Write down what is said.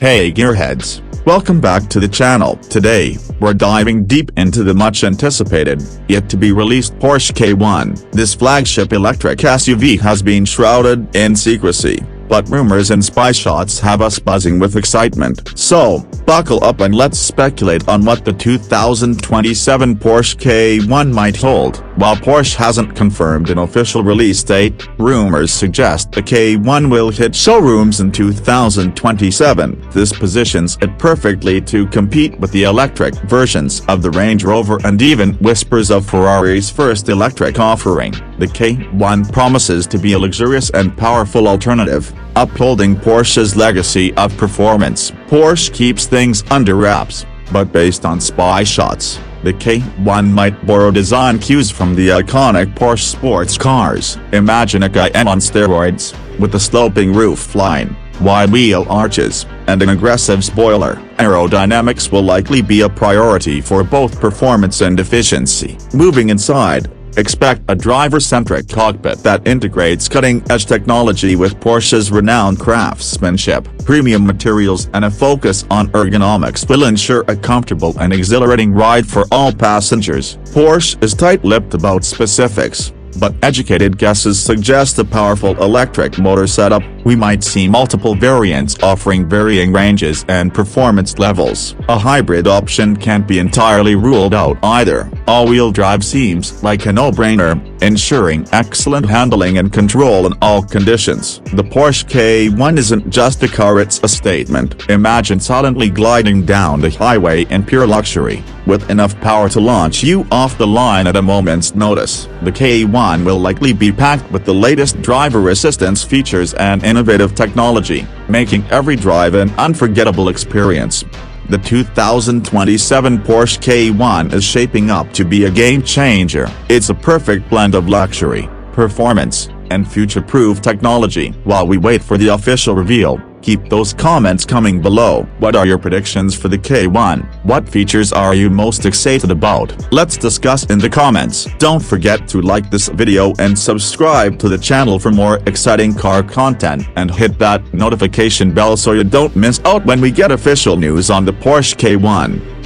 Hey gearheads, welcome back to the channel. Today, we're diving deep into the much anticipated, yet to be released Porsche K1. This flagship electric SUV has been shrouded in secrecy, but rumors and spy shots have us buzzing with excitement. So, buckle up and let's speculate on what the 2027 Porsche K1 might hold. While Porsche hasn't confirmed an official release date, rumors suggest the K1 will hit showrooms in 2027. This positions it perfectly to compete with the electric versions of the Range Rover and even whispers of Ferrari's first electric offering. The K1 promises to be a luxurious and powerful alternative, upholding Porsche's legacy of performance. Porsche keeps things under wraps, but based on spy shots, the K1 might borrow design cues from the iconic Porsche sports cars. Imagine a Cayenne on steroids, with a sloping roof line, wide wheel arches, and an aggressive spoiler. Aerodynamics will likely be a priority for both performance and efficiency. Moving inside, expect a driver-centric cockpit that integrates cutting-edge technology with Porsche's renowned craftsmanship. Premium materials and a focus on ergonomics will ensure a comfortable and exhilarating ride for all passengers. Porsche is tight-lipped about specifics, but educated guesses suggest a powerful electric motor setup. We might see multiple variants offering varying ranges and performance levels. A hybrid option can't be entirely ruled out either. All-wheel drive seems like a no-brainer, ensuring excellent handling and control in all conditions. The Porsche K1 isn't just a car, it's a statement. Imagine silently gliding down the highway in pure luxury, with enough power to launch you off the line at a moment's notice. The K1 will likely be packed with the latest driver assistance features and innovative technology, making every drive an unforgettable experience. The 2027 Porsche K1 is shaping up to be a game-changer. It's a perfect blend of luxury, performance, and future-proof technology. While we wait for the official reveal, keep those comments coming below. What are your predictions for the K1? What features are you most excited about? Let's discuss in the comments. Don't forget to like this video and subscribe to the channel for more exciting car content, and hit that notification bell so you don't miss out when we get official news on the Porsche K1.